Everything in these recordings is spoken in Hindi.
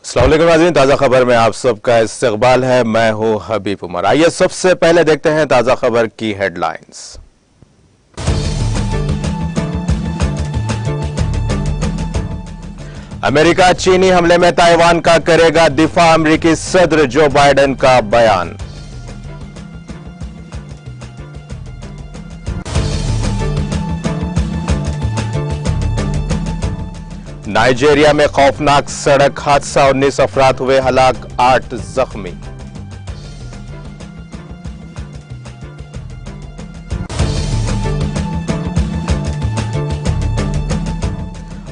अस्सलाम वालेकुम नाज़रीन, ताज़ा खबर में आप सबका इस्तकबाल है। मैं हूं हबीब उमर। आइए सबसे पहले देखते हैं ताज़ा खबर की हेडलाइंस। अमेरिका चीनी हमले में ताइवान का करेगा दिफा, अमेरिकी सदर जो बाइडेन का बयान। नाइजीरिया में खौफनाक सड़क हादसा, 19 अफराद हुए हलाक, 8 जख्मी।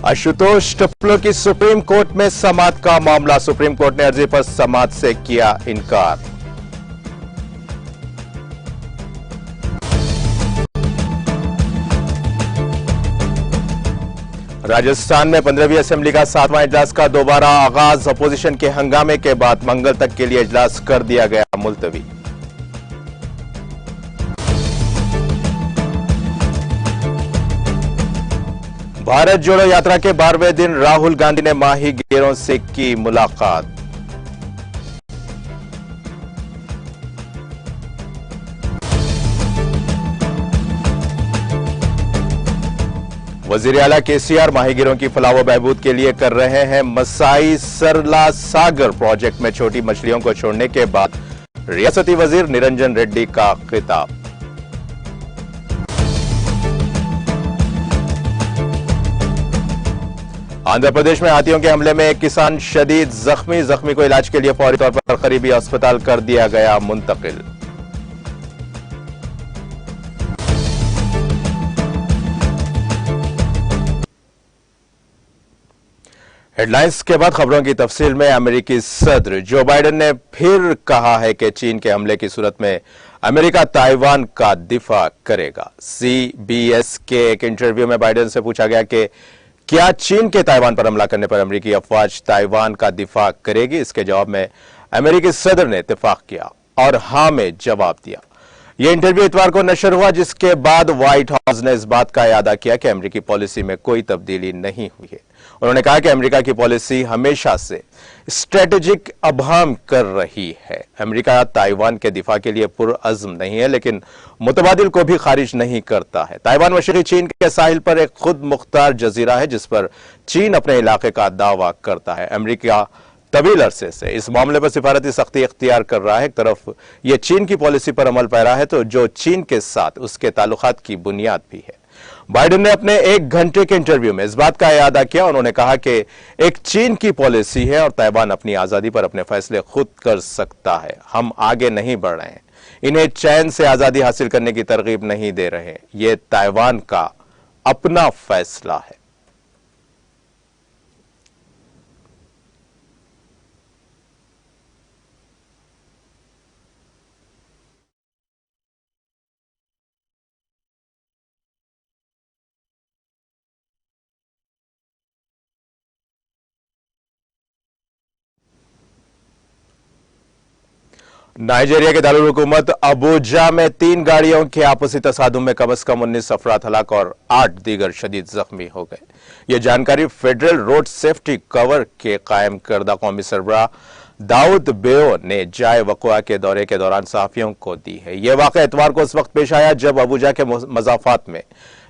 आशुतोष टप्पलो की सुप्रीम कोर्ट में समाअत का मामला, सुप्रीम कोर्ट ने अर्जी पर समाअत से किया इनकार। राजस्थान में 15वीं असेंबली का 7वां इजलास का दोबारा आगाज, अपोजिशन के हंगामे के बाद मंगल तक के लिए इजलास कर दिया गया मुलतवी। भारत जोड़ो यात्रा के 12वें दिन राहुल गांधी ने माही गिरों से की मुलाकात। वजीर आला केसीआर माहीगिरों की फलाह व बहबूद के लिए कर रहे हैं मसाई सरला सागर प्रोजेक्ट में छोटी मछलियों को छोड़ने के बाद रियासती वजीर निरंजन रेड्डी का खिताब। आंध्र प्रदेश में हाथियों के हमले में एक किसान शदीद जख्मी को इलाज के लिए फौरी तौर पर करीबी अस्पताल कर दिया गया मुंतकिल। हेडलाइंस के बाद खबरों की तफसील में। अमेरिकी सदर जो बाइडेन ने फिर कहा है कि चीन के हमले की सूरत में अमेरिका ताइवान का दिफा करेगा। CBS के एक इंटरव्यू में बाइडेन से पूछा गया कि क्या चीन के ताइवान पर हमला करने पर अमेरिकी अफवाज ताइवान का दिफा करेगी। इसके जवाब में अमेरिकी सदर ने इत्तेफाक किया और हां में जवाब दिया। यह इंटरव्यू इतवार को नशर हुआ, जिसके बाद व्हाइट हाउस ने इस बात का इरादा किया कि अमेरिकी पॉलिसी में कोई तब्दीली नहीं हुई है। उन्होंने कहा कि अमेरिका की पॉलिसी हमेशा से स्ट्रेटेजिक अभाम कर रही है। अमेरिका ताइवान के दिफा के लिए पुरअज़्म नहीं है, लेकिन मुतबादिल को भी खारिज नहीं करता है। ताइवान मशरक़ी चीन के साहिल पर एक खुद मुख्तार जजीरा है, जिस पर चीन अपने इलाके का दावा करता है। अमेरिका तवील अरसे से इस मामले पर सिफारती सख्ती इख्तियार कर रहा है। एक तरफ यह चीन की पॉलिसी पर अमल पैरा है, तो जो चीन के साथ उसके ताल्लुकात की बुनियाद भी है। बाइडेन ने अपने 1 घंटे के इंटरव्यू में इस बात का इरादा किया। उन्होंने कहा कि एक चीन की पॉलिसी है और ताइवान अपनी आजादी पर अपने फैसले खुद कर सकता है। हम आगे नहीं बढ़ रहे हैं, इन्हें चैन से आजादी हासिल करने की तरगीब नहीं दे रहे। यह ताइवान का अपना फैसला है। नाइजीरिया के दारुल हुकूमत अबूजा में 3 गाड़ियों के आपसी तसादुम में कम से कम 19 अफराद हलाक और 8 दीगर शदीद जख्मी हो गए। यह जानकारी फेडरल रोड सेफ्टी कवर के कायम करदा कौमी सरबराह दाऊद बेओ ने जाए वक़ुआ के दौरे के दौरान सहाफियों को दी है। यह वाक़या इतवार को उस वक्त पेश आया जब अबूजा के मज़ाफ़ात में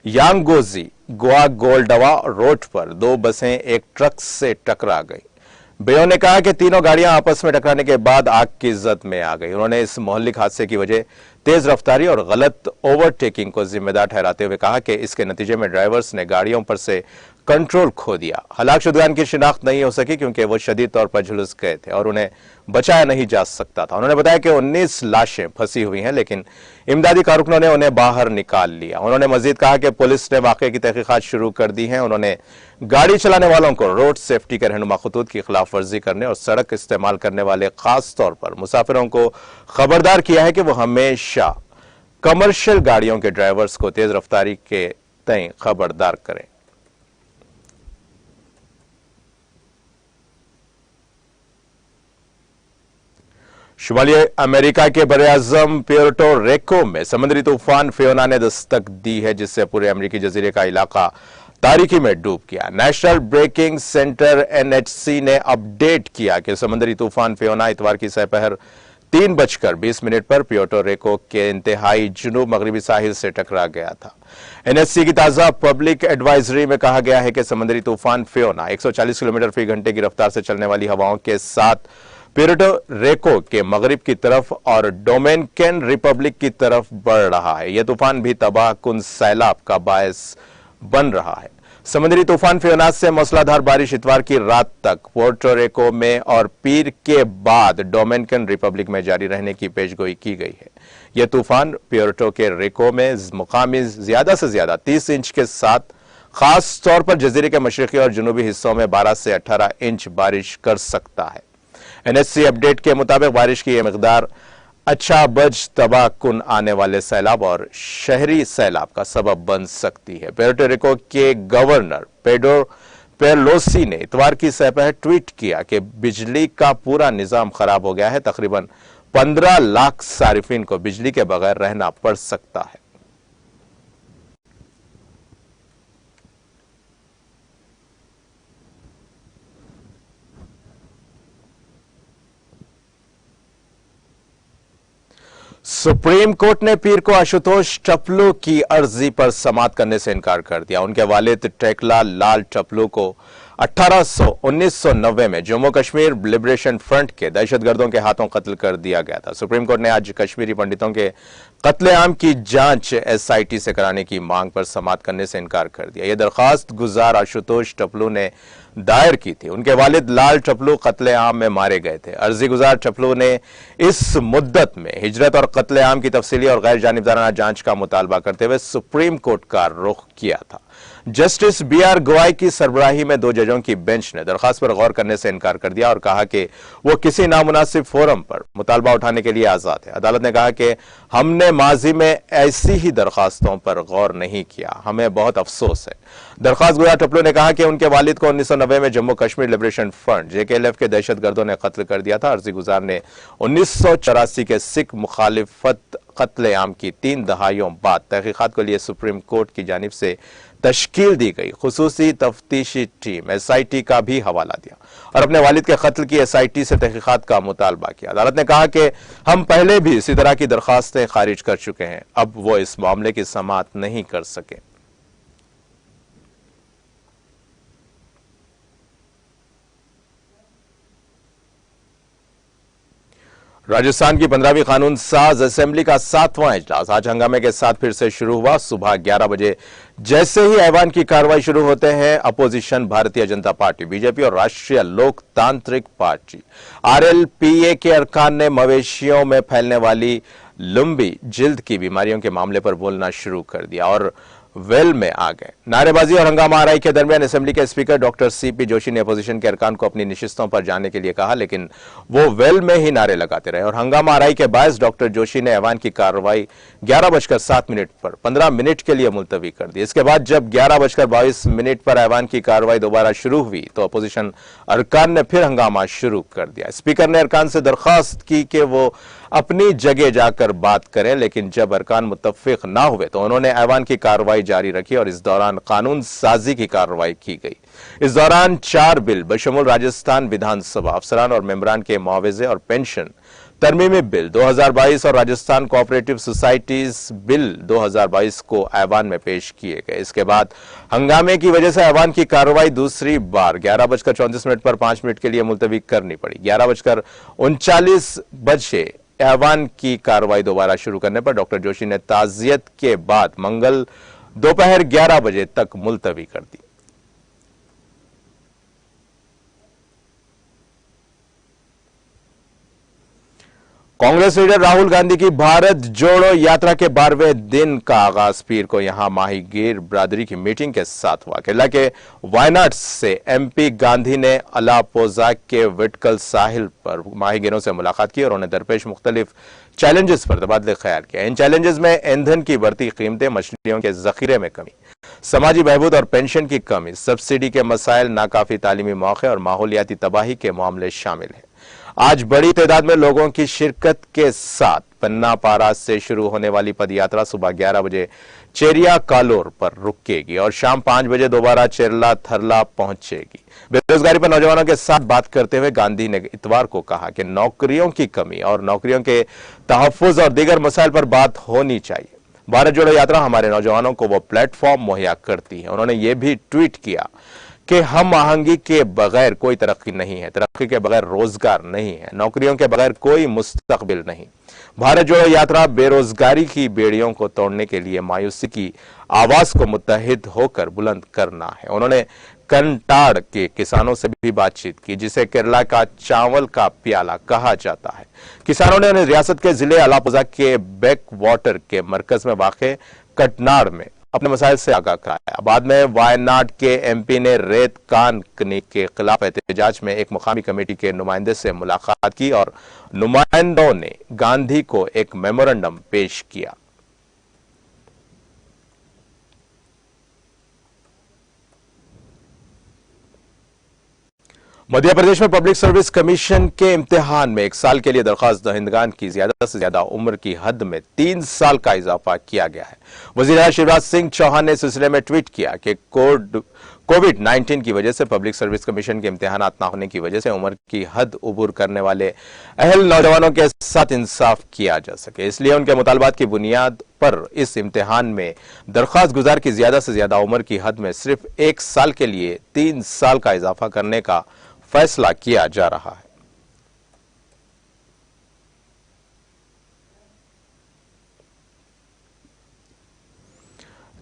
यांगोजी गोल्डवा रोड पर 2 बसें एक ट्रक से टकरा गई। बेओ ने कहा कि तीनों गाड़ियां आपस में टकराने के बाद आग की जद में आ गई। उन्होंने इस मोहल्लिक हादसे की वजह तेज रफ्तारी और गलत ओवरटेकिंग को जिम्मेदार ठहराते हुए कहा कि इसके नतीजे में ड्राइवर्स ने गाड़ियों पर से कंट्रोल खो दिया। हलाकशुदगान की शिनाख्त नहीं हो सकी क्योंकि वो शदीद तौर पर झुलस गए थे और उन्हें बचाया नहीं जा सकता था। उन्होंने बताया कि 19 लाशें फंसी हुई हैं, लेकिन इमदादी कारकुनों ने उन्हें बाहर निकाल लिया। उन्होंने मजीद कहा कि पुलिस ने वाकये की तहकीकात शुरू कर दी हैं। उन्होंने गाड़ी चलाने वालों को रोड सेफ्टी के रहनुमा खतूत की खिलाफ वर्जी करने और सड़क इस्तेमाल करने वाले खास तौर पर मुसाफिरों को खबरदार किया है कि वो हमेशा कमर्शियल गाड़ियों के ड्राइवर्स को तेज रफ्तारी के तय खबरदार करें। शुमाली अमेरिका के बरे-आज़म प्यूर्टो रिको में समुद्री तूफान फियोना ने दस्तक दी है, जिससे पूरे अमेरिकी जजीरे का इलाका तारीकी में डूब गया। नेशनल ब्रेकिंग सेंटर NHC ने अपडेट किया कि समुद्री तूफान फियोना इतवार की सपहर 3:20 पर प्यूर्टो रिको के इंतहाई जुनूब मगरबी साहिल से टकरा गया था। NHC की ताजा पब्लिक एडवाइजरी में कहा गया है कि समुद्री तूफान फियोना 140 किलोमीटर फी घंटे की रफ्तार से चलने वाली हवाओं के साथ प्यूर्टो रिको के मगरिब की तरफ और डोमिनिकन रिपब्लिक की तरफ बढ़ रहा है। यह तूफान भी तबाहकुन सैलाब का बायस बन रहा है। समुद्री तूफान फियोना से मूसलाधार बारिश इतवार की रात तक पोर्टो रिको में और पीर के बाद डोमिनिकन रिपब्लिक में जारी रहने की पेशगोई की गई है। यह तूफान प्यूर्टो के रिको में मुकामी ज्यादा से ज्यादा 30 इंच के साथ खास तौर पर जजीरे के मशरकी और जुनूबी हिस्सों में 12 से 18 इंच बारिश कर सकता है। NHC अपडेट के मुताबिक बारिश की यह मकदार अच्छा बज तबाहकुन आने वाले सैलाब और शहरी सैलाब का सबब बन सकती है। प्यूर्टो रिको के गवर्नर पेड्रो पेरलोसी ने इतवार की सपहर ट्वीट किया कि बिजली का पूरा निजाम खराब हो गया है। तकरीबन 15 लाख सारिफिन को बिजली के बगैर रहना पड़ सकता है। सुप्रीम कोर्ट ने पीर को आशुतोष टपलू की अर्जी पर समाअत करने से इनकार कर दिया। उनके वालिद टेकला लाल टपलू को 1990 में जम्मू कश्मीर लिबरेशन फ्रंट के दहशतगर्दों के हाथों कत्ल कर दिया गया था। सुप्रीम कोर्ट ने आज कश्मीरी पंडितों के कत्लेआम की जांच SIT से कराने की मांग पर समाअत करने से इनकार कर दिया। यह दरखास्त गुजार आशुतोष टपलू ने दायर की थी। उनके वालिद लाल टपलू कत्लेआम में मारे गए थे। अर्जी गुजार टपलू ने इस मुद्दत में हिजरत और कत्लेआम की तफसीली और गैर जानिबदाराना जांच का मुतालबा करते हुए सुप्रीम कोर्ट का रुख किया था। जस्टिस BR गवाई की सरबराही में 2 जजों की बेंच ने दरखास्त पर गौर करने से इनकार कर दिया और कहा कि वो किसी नामुनासिब फोरम पर मुतालबा उठाने के लिए आजाद है। अदालत ने कहा कि हमने माजी में ऐसी ही दरखास्तों पर गौर नहीं किया, हमें बहुत अफसोस है। दरखास्त गोया टपलू ने कहा कि उनके वालिद को 1990 में Jammu Kashmir liberation front JKLF के दहशतगर्दों ने कत्ल कर दिया था। अर्जी गुजार ने 1984 के सिख मुखालिफत कत्लेआम की 3 दहाइयों बाद तहकीकात के लिए सुप्रीम कोर्ट की जानिब से तश्कील दी गई खुसूसी तफ्तीशी टीम SIT का भी हवाला दिया और अपने वालिद के कत्ल की SIT से तहकीकात का मुतालबा किया। अदालत ने कहा कि हम पहले भी इसी तरह की दरखास्तें खारिज कर चुके हैं, अब वो इस मामले की समाअत नहीं कर सके। राजस्थान की 15वीं कानून साज असेंबली का 7वां इजलास आज हंगामे के साथ फिर से शुरू हुआ। सुबह 11 बजे जैसे ही ऐवान की कार्रवाई शुरू होते हैं, opposition Bharatiya Janata party BJP और राष्ट्रीय लोकतांत्रिक पार्टी RLPA के अरकान ने मवेशियों में फैलने वाली लंबी जिल्द की बीमारियों के मामले पर बोलना शुरू कर दिया और वेल में आ गए। नारेबाजी और हंगामा आराई के दरमियान असेंबली के स्पीकर डॉक्टर CP जोशी ने अपोजिशन के अरकान को अपनी नशिस्तों पर जाने के लिए कहा, लेकिन वो वेल में ही नारे लगाते रहे और हंगामा आराई के बायस डॉक्टर जोशी ने ऐवान की कार्रवाई 11:07 पर 15 मिनट के लिए मुलतवी कर दी। इसके बाद जब 11:22 पर ऐवान की कार्रवाई दोबारा शुरू हुई तो अपोजिशन अरकान ने फिर हंगामा शुरू कर दिया। स्पीकर ने अरकान से दरखास्त की कि वो अपनी जगह जाकर बात करें, लेकिन जब अरकान मुत्तफिक ना हुए तो उन्होंने ऐवान की कार्रवाई जारी रखी और इस दौरान कानून साजी की कार्रवाई की गई। इस दौरान 4 बिल बशमूल राजस्थान विधानसभा अफसरान और मेंबरान के मुआवजे और पेंशन तरमीमी बिल 2022 और राजस्थान कोऑपरेटिव सोसाइटीज बिल 2022 को ऐवान में पेश किए गए। इसके बाद हंगामे की वजह से ऐवान की कार्रवाई दूसरी बार 11:34 पर 5 मिनट के लिए मुलतवी करनी पड़ी। 11:39 बजे ऐवान की कार्रवाई दोबारा शुरू करने पर डॉक्टर जोशी ने ताजियत के बाद मंगल दोपहर 11 बजे तक मुलतवी कर दी। कांग्रेस लीडर राहुल गांधी की भारत जोड़ो यात्रा के 12वें दिन का आगाज पीर को यहां माहीगीर बिरादरी की मीटिंग के साथ हुआ। केरला के वायनाड से MP गांधी ने अलापोजा के विटकल साहिल पर माहीगीरों से मुलाकात की और उन्हें दरपेश मुख्तलिफ चैलेंजेस पर तबादले ख्याल किया। इन चैलेंजेस में ईंधन की बढ़ती कीमतें, मछलियों के जखीरे में कमी, समाजी बहबूद और पेंशन की कमी, सब्सिडी के मसाइल, नाकाफी तालीमी मौके और माहौलियाती तबाही के मामले शामिल हैं। आज बड़ी तादाद में लोगों की शिरकत के साथ पन्ना पारा से शुरू होने वाली पदयात्रा सुबह 11 बजे चेरिया कालोर पर रुकेगी और शाम 5 बजे दोबारा चेरला थरला पहुंचेगी। बेरोजगारी पर नौजवानों के साथ बात करते हुए गांधी ने इतवार को कहा कि नौकरियों की कमी और नौकरियों के तहफ्फुज और दीगर मसाइल पर बात होनी चाहिए। भारत जोड़ो यात्रा हमारे नौजवानों को वो प्लेटफॉर्म मुहैया करती है। उन्होंने ये भी ट्वीट किया कि हम आहंगी के बगैर कोई तरक्की नहीं है, तरक्की के बगैर रोजगार नहीं है, नौकरियों के बगैर कोई मुस्तकबिल नहीं। भारत जोड़ो यात्रा बेरोजगारी की बेड़ियों को तोड़ने के लिए मायूसी की आवाज को मुत्तहिद होकर बुलंद करना है। उन्होंने कंटाड़ के किसानों से भी बातचीत की, जिसे केरला का चावल का प्याला कहा जाता है। किसानों ने रियासत के जिले अलापुजा के बैक वाटर के मरकज में वाक़े कटनाड़ में अपने मसाइल से आगाह कराया। बाद में वायनाड के एमपी ने रेत कान के खिलाफ एहतजाज में एक मुकामी कमेटी के नुमाइंदे से मुलाकात की और नुमाइंदों ने गांधी को एक मेमोरेंडम पेश किया। मध्य प्रदेश में पब्लिक सर्विस कमीशन के इम्तिहान में 1 साल के लिए दरखास्त दहिंदगान की ज्यादा से ज्यादा उम्र की हद में 3 साल का इजाफा किया गया है। वजीर शिवराज सिंह चौहान ने इस सिलसिले में ट्वीट किया कि कोविड-19 की वजह से पब्लिक सर्विस कमीशन के इम्तिहानात ना होने की वजह से उम्र की हद उबूर करने वाले अहल नौजवानों के साथ इंसाफ किया जा सके, इसलिए उनके मुतालबात की बुनियाद पर इस इम्तिहान में दरखास्त गुजार की ज्यादा से ज्यादा उम्र की हद में सिर्फ 1 साल के लिए 3 साल का इजाफा करने का फैसला किया जा रहा है।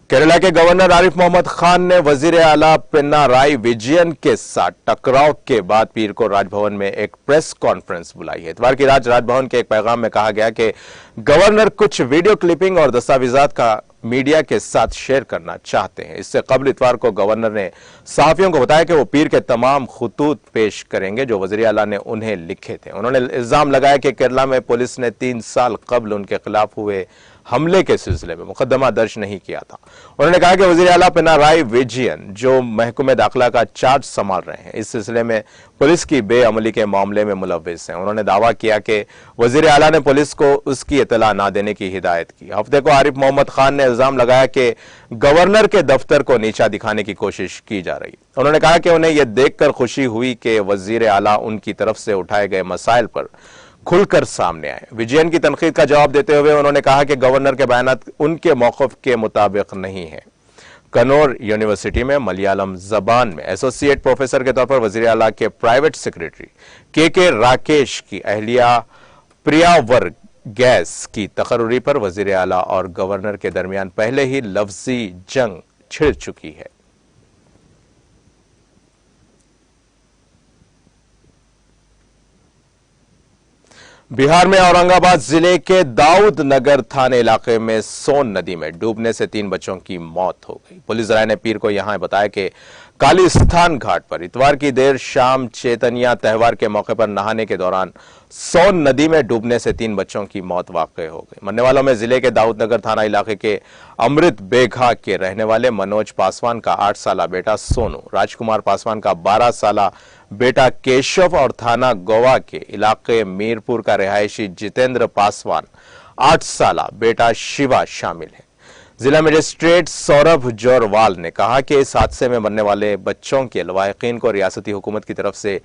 केरला के गवर्नर आरिफ मोहम्मद खान ने वजीर आला पिनाराई विजयन के साथ टकराव के बाद पीर को राजभवन में एक प्रेस कॉन्फ्रेंस बुलाई है। इतवार की रात राजभवन के एक पैगाम में कहा गया कि गवर्नर कुछ वीडियो क्लिपिंग और दस्तावेजात का मीडिया के साथ शेयर करना चाहते हैं। इससे कबल इतवार को गवर्नर ने सहाफियों को बताया कि वो पीर के तमाम खुतूत पेश करेंगे जो वजीर आला ने उन्हें लिखे थे। उन्होंने इल्जाम लगाया कि केरला में पुलिस ने 3 साल कबल उनके खिलाफ हुए हमले के सिलसिले में मुकदमा दर्ज नहीं किया था। उन्होंने कहा कि वजीर आला पिनाराई विजयन जो महकमे दाखिला का चार्ज संभाल रहे हैं, इस सिलसिले में पुलिस की बेअमली के मामले में मुलव्विस हैं। उन्होंने दावा किया कि वजीर आला ने पुलिस को उसकी इत्तला न देने की हिदायत की। हफ्ते को आरिफ मोहम्मद खान ने इल्जाम लगाया कि गवर्नर के दफ्तर को नीचा दिखाने की कोशिश की जा रही है। उन्होंने कहा कि उन्हें यह देखकर खुशी हुई कि वजीर आला उनकी तरफ से उठाए गए मसाइल पर खुलकर सामने आए। विजयन की तनकीद का जवाब देते हुए उन्होंने कहा कि गवर्नर के बयानात उनके मौक़िफ़ के मुताबिक नहीं है। कनौर यूनिवर्सिटी में मलयालम जबान में एसोसिएट प्रोफेसर के तौर पर वजीर आला के प्राइवेट सेक्रेटरी के राकेश की अहलिया प्रियावर गैस की तकर्री पर वजीर आला और गवर्नर के दरमियान पहले ही लफ्जी जंग छिड़ चुकी है। बिहार में औरंगाबाद जिले के दाऊद नगर थाने इलाके में सोन नदी में डूबने से 3 बच्चों की मौत हो गई। पुलिस जराये ने पीर को यहां बताया कि कालीस्थान घाट पर इतवार की देर शाम चेतनिया त्यौहार के मौके पर नहाने के दौरान सोन नदी में डूबने से 3 बच्चों की मौत वाक़ई हो गई। मरने वालों में जिले के दाऊद नगर थाना इलाके के अमृत बेघा के रहने वाले मनोज पासवान का 8 साला बेटा सोनू, राजकुमार पासवान का 12 साला बेटा केशव और थाना गोवा के इलाके मीरपुर का रिहायशी जितेंद्र पासवान 8 साला बेटा शिवा शामिल है। जिला मजिस्ट्रेट सौरभ जोरवाल ने कहा कि इस हादसे में मरने वाले बच्चों के लवाहिकीन को रियासती हुकूमत की तरफ से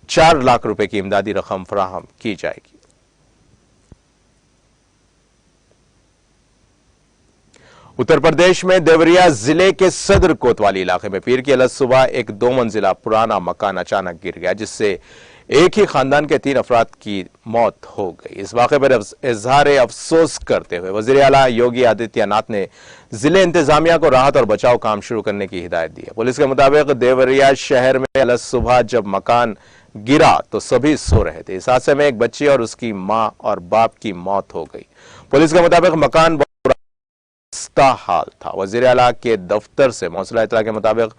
4 लाख रुपए की इमदादी रकम फराहम की जाएगी। उत्तर प्रदेश में देवरिया जिले के सदर कोतवाली इलाके में पीर की अलग सुबह एक 2 मंजिला पुराना मकान अचानक गिर गया, जिससे एक ही खानदान के 3 अफराद की मौत हो गई। इस वाक़े पर इजहार अफसोस करते हुए वज़ीर आला योगी आदित्यनाथ ने जिले इंतजामिया को राहत और बचाव काम शुरू करने की हिदायत दी है। पुलिस के मुताबिक देवरिया शहर में अलग सुबह जब मकान गिरा तो सभी सो रहे थे। इस हादसे में एक बच्ची और उसकी मां और बाप की मौत हो गई। पुलिस के मुताबिक मकान हाल था। वजीर आला के दफ्तर से मौसूला इत्तला के मुताबिक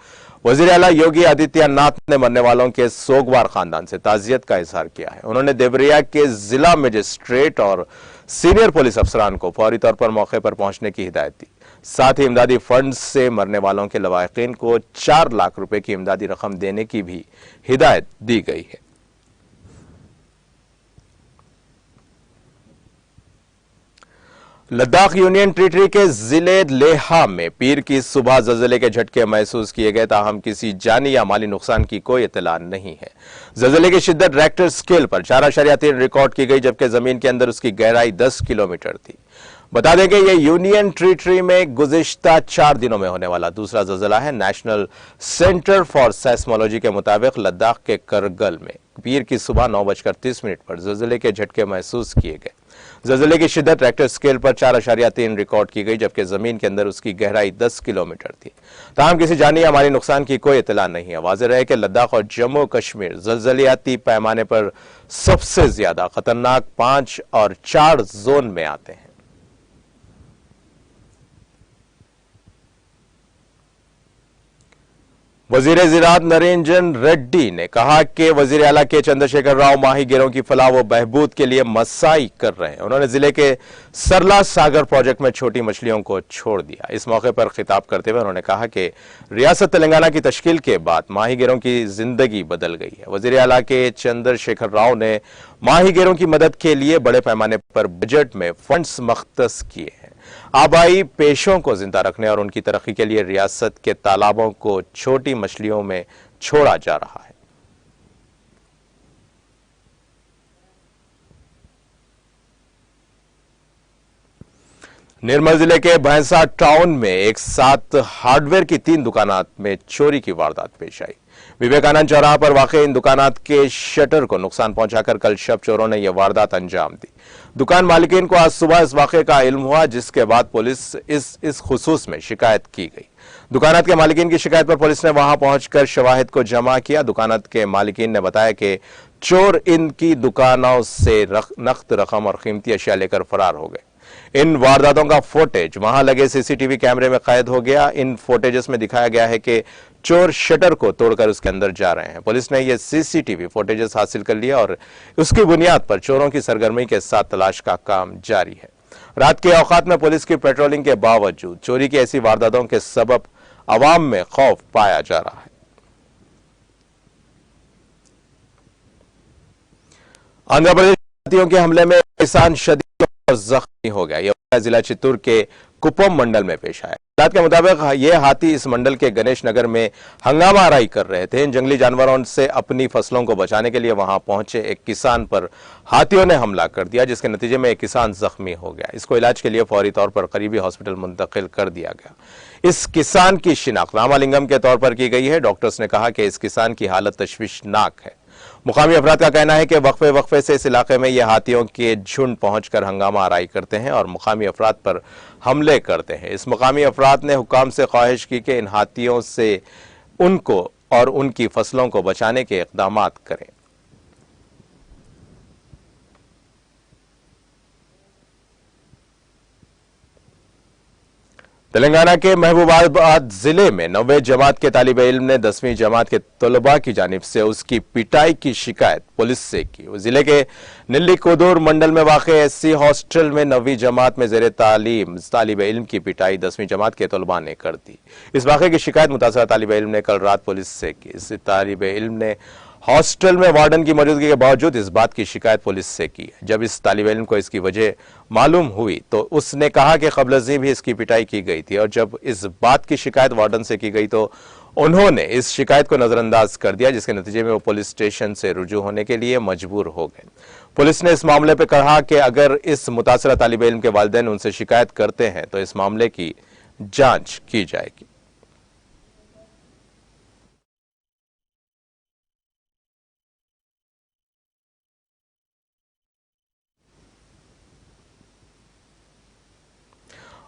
वजीर आला योगी आदित्यनाथ ने मरने वालों के सोगवार खानदान से ताजियत का इजहार किया है। उन्होंने देवरिया के जिला मजिस्ट्रेट और सीनियर पुलिस अफसरान को फौरी तौर पर मौके पर पहुंचने की हिदायत दी। साथ ही इमदादी फंड से मरने वालों के लवाहिकीन को 4 लाख रुपए की इमदादी रकम देने की भी हिदायत दी गई है। लद्दाख यूनियन टेरिटरी के जिले लेहा में पीर की सुबह ज़लज़ले के झटके महसूस किए गए, ताहम किसी जानी या माली नुकसान की कोई इत्तला नहीं है। ज़लज़ले की शिद्दत रेक्टर स्केल पर 4.3 रिकॉर्ड की गई, जबकि जमीन के अंदर उसकी गहराई 10 किलोमीटर थी। बता दें कि यह यूनियन टेरिटरी में गुज़िश्ता 4 दिनों में होने वाला दूसरा ज़लज़ला है। नेशनल सेंटर फॉर सेस्मोलॉजी के मुताबिक लद्दाख के करगिल में पीर की सुबह 9:30 पर ज़लज़ले के झटके महसूस किए गए। ज़लज़ले की शिद्दत रेक्टर स्केल पर 4.3 रिकॉर्ड की गई, जबकि जमीन के अंदर उसकी गहराई 10 किलोमीटर थी। ताहम किसी जानी या माली नुकसान की कोई इत्तला नहीं है। वाज़ेह रहे कि लद्दाख और जम्मू कश्मीर ज़लज़लियाती पैमाने पर सबसे ज्यादा खतरनाक 5 और 4 जोन में आते हैं। वजीर ज़राअत निरंजन रेड्डी ने कहा कि वजीर आला के चंद्रशेखर राव माहीगीरों की फलाह व बहबूद के लिए मसाई कर रहे हैं। उन्होंने जिले के सरला सागर प्रोजेक्ट में छोटी मछलियों को छोड़ दिया। इस मौके पर खिताब करते हुए उन्होंने कहा कि रियासत तेलंगाना की तश्कील के बाद माहीगीरों की जिंदगी बदल गई है। वजीर आला के चंद्रशेखर राव ने माहीगीरों की मदद के लिए बड़े पैमाने पर बजट में फंड्स मख्तस किए हैं। आबाई पेशों को जिंदा रखने और उनकी तरक्की के लिए रियासत के तालाबों को छोटी मछलियों में छोड़ा जा रहा है। निर्मल जिले के भैंसा टाउन में एक साथ हार्डवेयर की 3 दुकानात में चोरी की वारदात पेश आई। विवेकानंद चौराहा पर वाक़ई इन दुकानात के शटर को नुकसान पहुंचाकर कल शब चोरों ने यह वारदात अंजाम दी। दुकान मालिकीन को आज सुबह इस वाक़े का इल्म हुआ, जिसके बाद पुलिस इस खुसूस में शिकायत की गई। दुकानात के मालिकीन की शिकायत पर पुलिस ने वहां पहुंचकर शवाहिद को जमा किया। दुकानात के मालिकीन ने बताया कि चोर इनकी दुकानों से नकद रकम और कीमती अशिया लेकर फरार हो गए। इन वारदातों का फुटेज वहां लगे सीसीटीवी कैमरे में कैद हो गया। इन फुटेजेस में दिखाया गया है कि चोर शटर को तोड़कर उसके अंदर जा रहे हैं। पुलिस ने यह सीसीटीवी फुटेजेस हासिल कर लिया और उसकी बुनियाद पर चोरों की सरगर्मी के साथ तलाश का काम जारी है। रात के औकात में पुलिस की पेट्रोलिंग के बावजूद चोरी की ऐसी वारदातों के सबब अवाम में खौफ पाया जा रहा है। आंध्र प्रदेश के हमले में किसान शदीद और जख्मी हो गया। यह जिला चित्तूर के कुपम मंडल में पेश आया। रात के मुताबिक यह हाथी इस मंडल के गणेश नगर में हंगामा आराई कर रहे थे। इन जंगली जानवरों से अपनी फसलों को बचाने के लिए वहां पहुंचे एक किसान पर हाथियों ने हमला कर दिया, जिसके नतीजे में एक किसान जख्मी हो गया। इसको इलाज के लिए फौरी तौर पर करीबी हॉस्पिटल मुंतकिल कर दिया गया। इस किसान की शिनाख्त रामालिंगम के तौर पर की गई है। डॉक्टर्स ने कहा कि इस किसान की हालत तशवीशनाक है। मुकामी अफराद का कहना है कि वक्फे वक्फे से इस इलाके में ये हाथियों के झुंड पहुंचकर हंगामा आराई करते हैं और मुकामी अफराद पर हमले करते हैं। इस मुकामी अफराद ने हुक्काम से ख्वाहिश की कि इन हाथियों से उनको और उनकी फसलों को बचाने के इक़दाम करें। तेलंगाना के महबूबाबाद जिले में 9वीं जमात के तालिब इल्म ने 10वीं जमात के तलबा की जानिब से उसकी पिटाई की शिकायत पुलिस से की। जिले के निल्लीकुदूर मंडल में वाक़ एससी हॉस्टल में 9वीं जमात में ज़ेरे तालीम तालिब इल्म की पिटाई 10वीं जमात के तलबा ने कर दी। इस वाक़े की शिकायत मुतासरा तालिब इल्म ने कल रात पुलिस से की। इस तालिब इल्म ने हॉस्टल में वार्डन की मौजूदगी के बावजूद इस बात की शिकायत पुलिस से की। जब इस तालिब इल्म को इसकी वजह मालूम हुई तो उसने कहा कि क़ब्ल भी इसकी पिटाई की गई थी और जब इस बात की शिकायत वार्डन से की गई तो उन्होंने इस शिकायत को नजरअंदाज कर दिया, जिसके नतीजे में वो पुलिस स्टेशन से रुजू होने के लिए मजबूर हो गए। पुलिस ने इस मामले पर कहा कि अगर इस मुतासरा तालिब इल्म के वालिदैन उनसे शिकायत करते हैं तो इस मामले की जांच की जाएगी।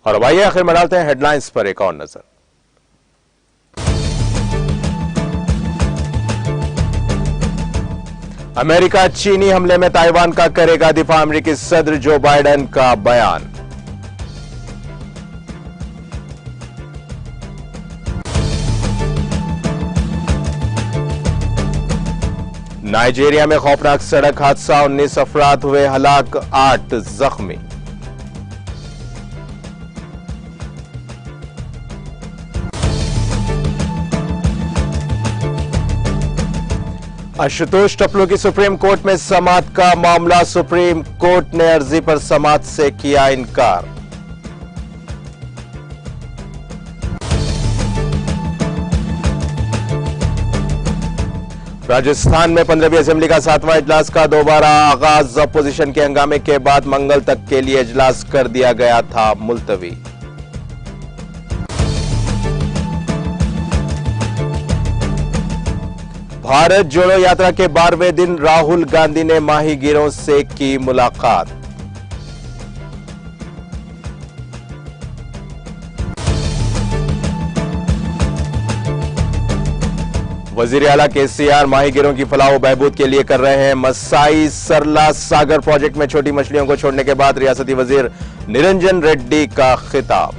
और अब आइए आखिर में डालते हैं हेडलाइंस पर एक और नजर। अमेरिका चीनी हमले में ताइवान का करेगा दिफा, अमेरिकी सदर जो बाइडेन का बयान। नाइजीरिया में खौफनाक सड़क हादसा, 19 अफराद हुए हलाक, 8 जख्मी। आशुतोष टपलू की सुप्रीम कोर्ट में समाअत का मामला, सुप्रीम कोर्ट ने अर्जी पर समाअत से किया इनकार। राजस्थान में 15वीं असेंबली का 7वां इजलास का दोबारा आगाज। अपोजिशन के हंगामे के बाद मंगल तक के लिए इजलास कर दिया गया था मुलतवी। भारत जोड़ो यात्रा के 12वें दिन राहुल गांधी ने माहीगीरों से की मुलाकात। वजीर आला केसीआर माहीगीरों की फलाह व बहबूद के लिए कर रहे हैं मसाई सरला सागर प्रोजेक्ट में छोटी मछलियों को छोड़ने के बाद रियासती वजीर निरंजन रेड्डी का खिताब।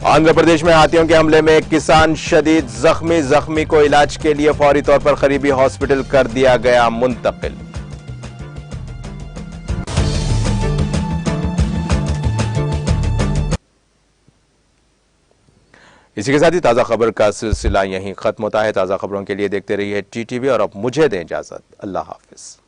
आंध्र प्रदेश में हाथियों के हमले में एक किसान शदीद जख्मी को इलाज के लिए फौरी तौर पर करीबी हॉस्पिटल कर दिया गया मुंतकिल। इसी के साथ ही ताजा खबर का सिलसिला यहीं खत्म होता है। ताजा खबरों के लिए देखते रहिए टीटीवी और अब मुझे दें इजाजत। अल्लाह हाफिज।